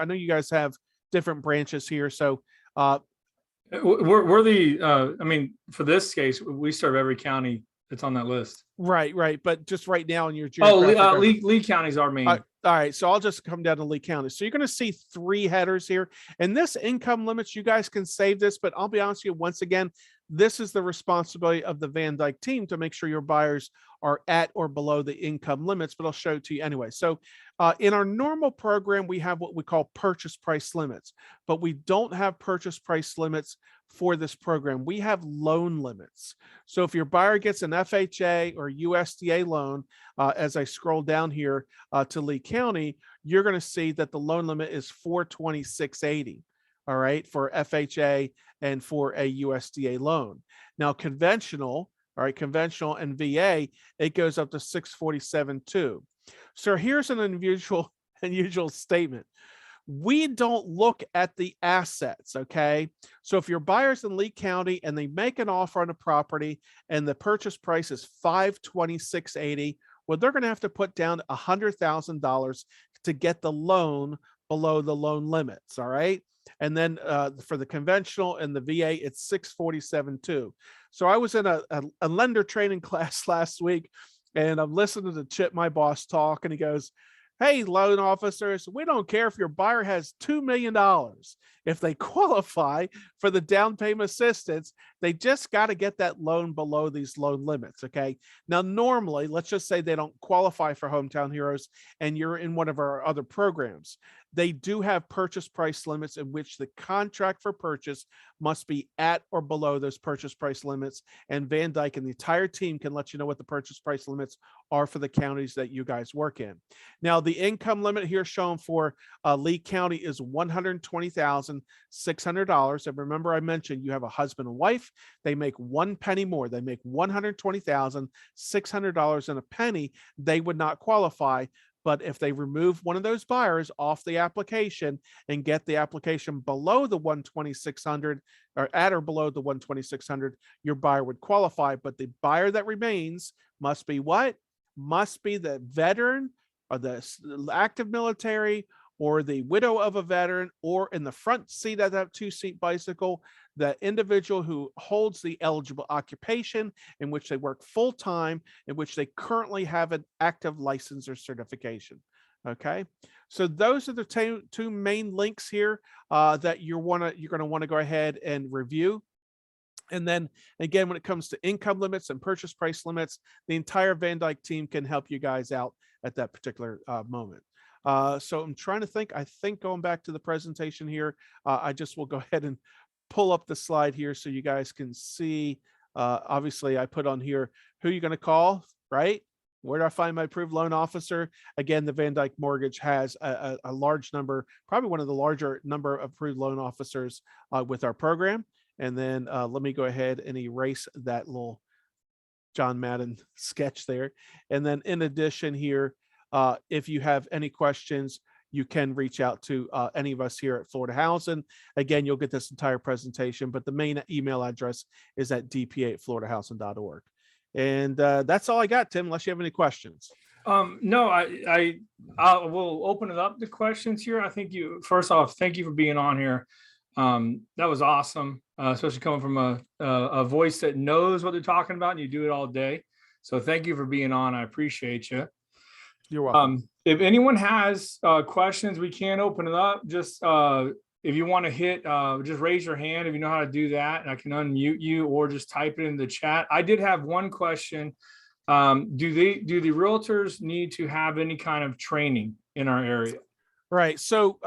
B: know you guys have different branches here. So
A: we're the for this case, we serve every county that's on that list.
B: Right. But just right now in your geographic.
A: Lee County is our main.
B: All right. So I'll just come down to Lee County. So you're going to see 3 headers here, and this income limits, you guys can save this, but I'll be honest with you, once again, this is the responsibility of the Van Dyke team to make sure your buyers are at or below the income limits, but I'll show it to you anyway. So in our normal program, we have what we call purchase price limits, but we don't have purchase price limits for this program. We have loan limits. So if your buyer gets an FHA or USDA loan, as I scroll down here to Lee County, you're going to see that the loan limit is $426.80. All right, for FHA and for a USDA loan. Now, conventional and VA, it goes up to $647.2. So here's an unusual statement. We don't look at the assets, okay? So if your buyer's in Lee County and they make an offer on a property and the purchase price is $526.80, well, they're going to have to put down $100,000 to get the loan below the loan limits, all right? And then for the conventional and the VA, it's $647.2. So I was in a lender training class last week, and I'm listening to Chip, my boss, talk, and he goes, hey, loan officers, we don't care if your buyer has $2 million. If they qualify for the down payment assistance, they just got to get that loan below these loan limits, okay? Now, normally, let's just say they don't qualify for Hometown Heroes and you're in one of our other programs. They do have purchase price limits in which the contract for purchase must be at or below those purchase price limits. And Van Dyke and the entire team can let you know what the purchase price limits are for the counties that you guys work in. Now, the income limit here shown for Lee County is $120,600. And remember, I mentioned you have a husband and wife, life, they make 1 penny more, they make $120,600 and a penny, they would not qualify. But if they remove one of those buyers off the application and get the application below the 12600 or at or below the 12600, your buyer would qualify. But the buyer that remains must be what? Must be the veteran or the active military or the widow of a veteran, or in the front seat of that 2-seat bicycle, the individual who holds the eligible occupation in which they work full time, in which they currently have an active license or certification. Okay, so those are the two main links here that you're going to want to go ahead and review. And then again, when it comes to income limits and purchase price limits, the entire Van Dyke team can help you guys out at that particular moment. So I'm trying to think, I think going back to the presentation here, I just will go ahead and pull up the slide here so you guys can see. Obviously, I put on here who you're going to call, right? Where do I find my approved loan officer? Again, the Van Dyke Mortgage has a large number, probably one of the larger number of approved loan officers with our program. And then let me go ahead and erase that little John Madden sketch there. And then in addition here, if you have any questions, you can reach out to any of us here at Florida Housing. Again, you'll get this entire presentation, but the main email address is at dpa@floridahousing.org. And that's all I got, Tim, unless you have any questions.
A: No, I will open it up to questions here. I think first off, thank you for being on here. That was awesome, especially coming from a voice that knows what they're talking about, and you do it all day. So thank you for being on. I appreciate you.
B: You're welcome.
A: If anyone has questions, we can open it up. Just if you want to hit, just raise your hand if you know how to do that, and I can unmute you, or just type it in the chat. I did have one question. Do the realtors need to have any kind of training in our area?
B: Right. So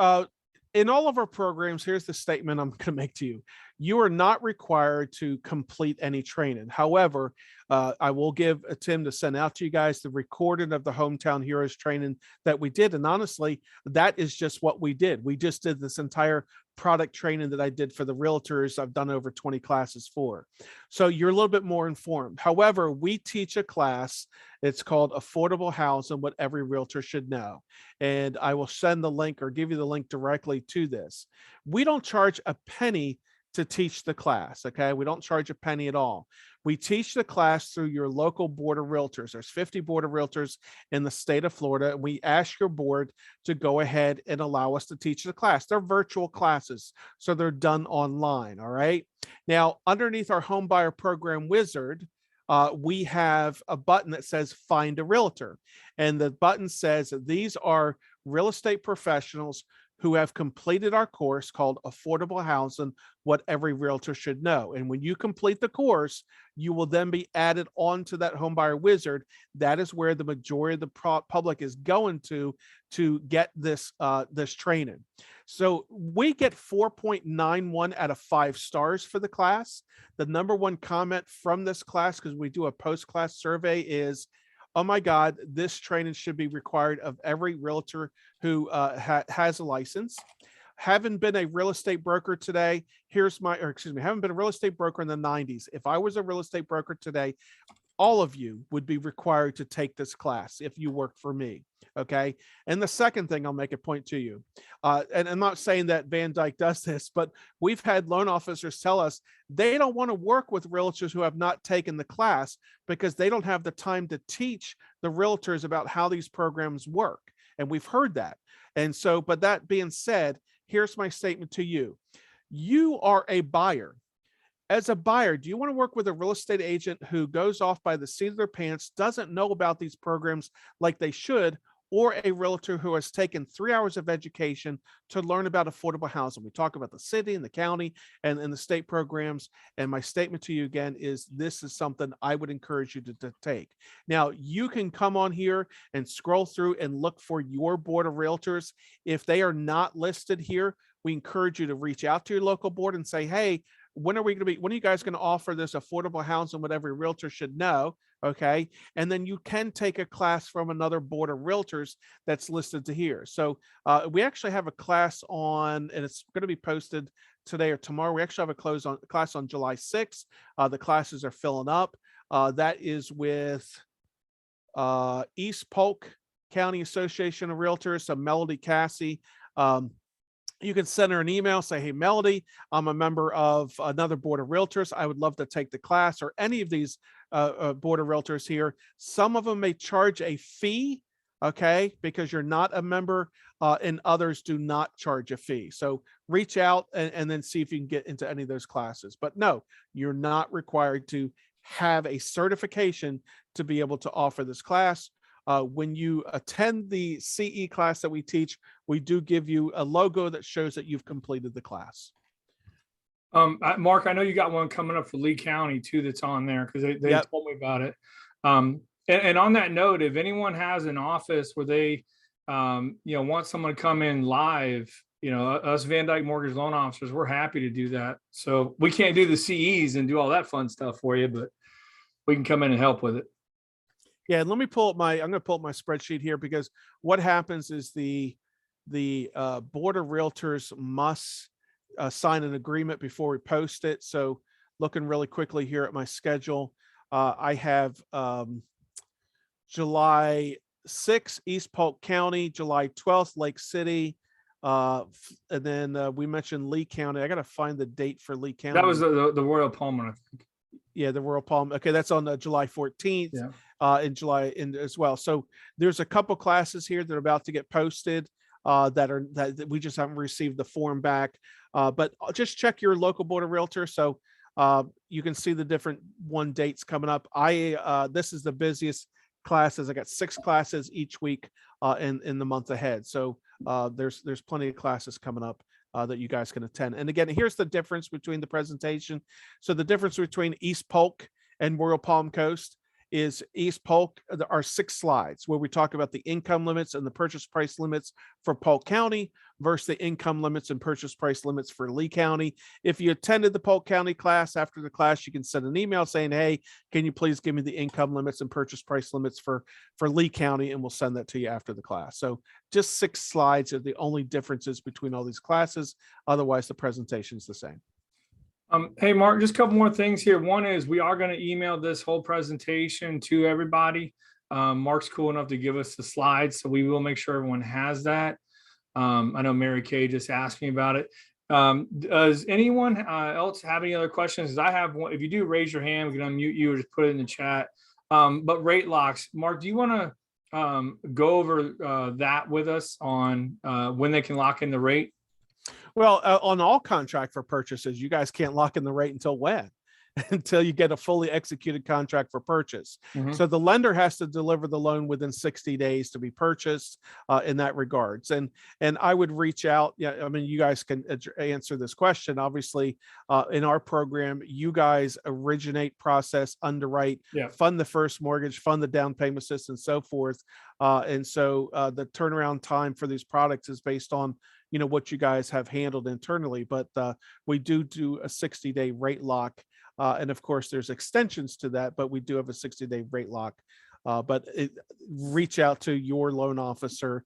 B: in all of our programs, here's the statement I'm going to make to you. You are not required to complete any training. However, I will give Tim to send out to you guys the recording of the Hometown Heroes training that we did. And honestly, that is just what we did. We just did this entire product training that I did for the realtors. I've done over 20 classes for. So you're a little bit more informed. However, we teach a class. It's called Affordable Housing, What Every Realtor Should Know. And I will send the link or give you the link directly to this. We don't charge a penny to teach the class. Okay. We don't charge a penny at all. We teach the class through your local board of realtors. There's 50 board of realtors in the state of Florida. And we ask your board to go ahead and allow us to teach the class. They're virtual classes, so they're done online. All right. Now, underneath our home buyer program wizard, we have a button that says Find a Realtor. And the button says that these are real estate professionals who have completed our course called Affordable Housing, What Every Realtor Should Know. And when you complete the course, you will then be added onto that homebuyer wizard. That is where the majority of the public is going to get this training. So we get 4.91 out of 5 stars for the class. The number one comment from this class, because we do a post-class survey, is, oh my God, this training should be required of every realtor who has a license. Haven't been a real estate broker today. Haven't been a real estate broker in the 90s. If I was a real estate broker today, all of you would be required to take this class if you work for me. Okay. And the second thing, I'll make a point to you. And I'm not saying that Van Dyke does this, but we've had loan officers tell us they don't want to work with realtors who have not taken the class because they don't have the time to teach the realtors about how these programs work. And we've heard that. And so, but that being said, here's my statement to you. You are a buyer. As a buyer, do you want to work with a real estate agent who goes off by the seat of their pants, doesn't know about these programs like they should, or a realtor who has taken 3 hours of education to learn about affordable housing? We talk about the city and the county and the state programs. And my statement to you again is this is something I would encourage you to take. Now, you can come on here and scroll through and look for your board of realtors. If they are not listed here, we encourage you to reach out to your local board and say, hey, when are you guys going to offer this affordable housing, what every realtor should know? Okay. And then you can take a class from another board of realtors that's listed to here. So we actually have a class on, and it's going to be posted today or tomorrow. We actually have a class on July 6th. The classes are filling up. That is with East Polk County Association of Realtors, so Melody Cassie. You can send her an email, say, hey, Melody, I'm a member of another board of realtors. I would love to take the class, or any of these board of realtors here. Some of them may charge a fee, okay, because you're not a member, and others do not charge a fee. So reach out and then see if you can get into any of those classes. But no, you're not required to have a certification to be able to offer this class. When you attend the CE class that we teach, we do give you a logo that shows that you've completed the class.
A: Mark, I know you got one coming up for Lee County too that's on there, because they
B: Yep.
A: told me about it. And on that note, if anyone has an office where they want someone to come in live, us Van Dyke Mortgage Loan Officers, we're happy to do that. So we can't do the CEs and do all that fun stuff for you, but we can come in and help with it.
B: Yeah, and let me pull up I'm going to pull up my spreadsheet here, because what happens is the board of realtors must sign an agreement before we post it. So looking really quickly here at my schedule, I have July 6th, East Polk County, July 12th, Lake City, and then we mentioned Lee County. I got to find the date for Lee County.
A: That was the Royal Palm one, I think.
B: Yeah, the Royal Palm. Okay, that's on July 14th.
A: Yeah.
B: In July as well. So there's a couple classes here that are about to get posted that we just haven't received the form back. But just check your local board of realtors, so you can see the different dates coming up. This is the busiest classes. I got 6 classes each week in the month ahead. So there's plenty of classes coming up that you guys can attend. And again, here's the difference between the presentation. So the difference between East Polk and Royal Palm Coast is East Polk, there are 6 slides where we talk about the income limits and the purchase price limits for Polk County versus the income limits and purchase price limits for Lee County. If you attended the Polk County class, after the class, you can send an email saying, hey, can you please give me the income limits and purchase price limits for Lee County, and we'll send that to you after the class. So just 6 slides are the only differences between all these classes. Otherwise, the presentation is the same.
A: Hey, Mark, just a couple more things here. One is we are going to email this whole presentation to everybody. Mark's cool enough to give us the slides, so we will make sure everyone has that. I know Mary Kay just asked me about it. Does anyone else have any other questions? I have one. If you do, raise your hand. We can unmute you or just put it in the chat. But rate locks, Mark, do you want to go over that with us on when they can lock in the rate?
B: Well, on all contract for purchases, you guys can't lock in the rate until when? Until you get a fully executed contract for purchase.
A: Mm-hmm.
B: So the lender has to deliver the loan within 60 days to be purchased in that regards. And I would reach out. Yeah, I mean, you guys can answer this question. Obviously, in our program, you guys originate, process, underwrite, fund the first mortgage, fund the down payment assistance, so forth. And so the turnaround time for these products is based on what you guys have handled internally. But we do a 60-day rate lock. And of course, there's extensions to that, but we do have a 60-day rate lock. But reach out to your loan officer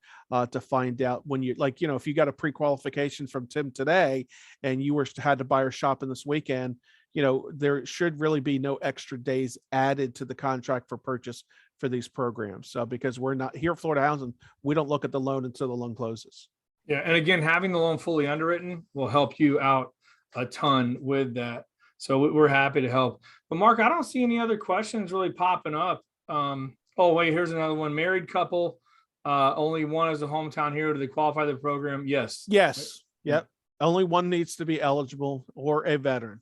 B: to find out when if you got a pre-qualification from Tim today and you had to buy or shop in this weekend, there should really be no extra days added to the contract for purchase for these programs. Because we're not here at Florida Housing, we don't look at the loan until the loan closes. Yeah.
A: And again, having the loan fully underwritten will help you out a ton with that. So we're happy to help. But Mark, I don't see any other questions really popping up. Oh, wait, here's another one. Married couple, only one is a hometown hero. Do they qualify the program? Yes.
B: Yes. Yep. Only one needs to be eligible or a veteran.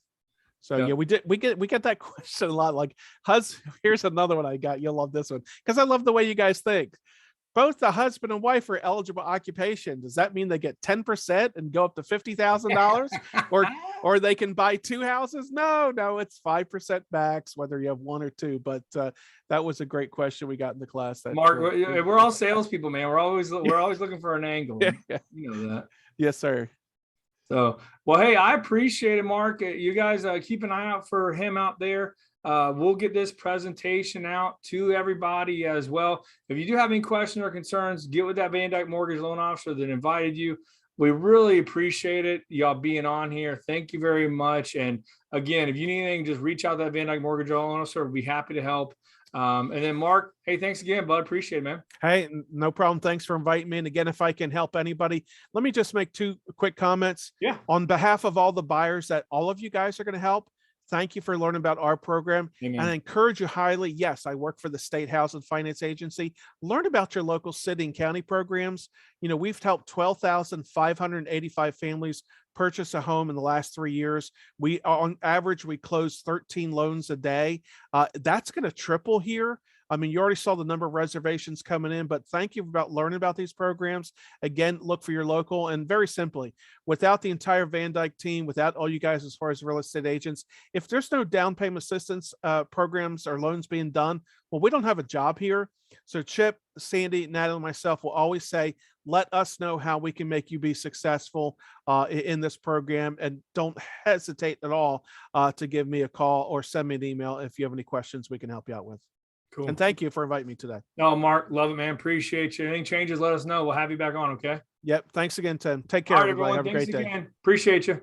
B: So yeah, we get that question a lot. Like, here's another one I got. You'll love this one because I love the way you guys think. Both the husband and wife are eligible occupation. Does that mean they get 10% and go up to $50,000, or they can buy 2 houses? No, it's 5% max, whether you have 1 or 2. But that was a great question we got in the class.
A: Mark, we're all salespeople, man. We're always looking for an angle.
B: Yeah.
A: You know that.
B: Yes, sir.
A: So, well, hey, I appreciate it, Mark. You guys keep an eye out for him out there. We'll get this presentation out to everybody as well. If you do have any questions or concerns, get with that Van Dyke Mortgage Loan Officer that invited you. We really appreciate it. Y'all being on here. Thank you very much. And again, if you need anything, just reach out to that Van Dyke Mortgage Loan Officer. We'll be happy to help. And then Mark, hey, thanks again, bud. Appreciate it, man.
B: Hey, no problem. Thanks for inviting me. And again, if I can help anybody, let me just make two quick comments.
A: Yeah.
B: On behalf of all the buyers that all of you guys are going to help, thank you for learning about our program.
A: Amen.
B: And I encourage you highly. Yes, I work for the State Housing Finance Agency. Learn about your local city and county programs. You know, we've helped 12,585 families purchase a home in the last 3 years. We, on average, we close 13 loans a day. That's going to triple here. I mean, you already saw the number of reservations coming in, but thank you about learning about these programs. Again, look for your local, and very simply, without the entire Van Dyke team, without all you guys as far as real estate agents, if there's no down payment assistance programs or loans being done, well, we don't have a job here. So Chip, Sandy, Natalie, and myself will always say, let us know how we can make you be successful in this program, and don't hesitate at all to give me a call or send me an email if you have any questions we can help you out with.
A: Cool.
B: And thank you for inviting me today.
A: No, Mark, love it, man. Appreciate you. Any changes, let us know. We'll have you back on, okay?
B: Yep. Thanks again, Tim. Take care,
A: All right,
B: everybody.
A: everyone.
B: Have a
A: Thanks
B: great day.
A: again. Appreciate you.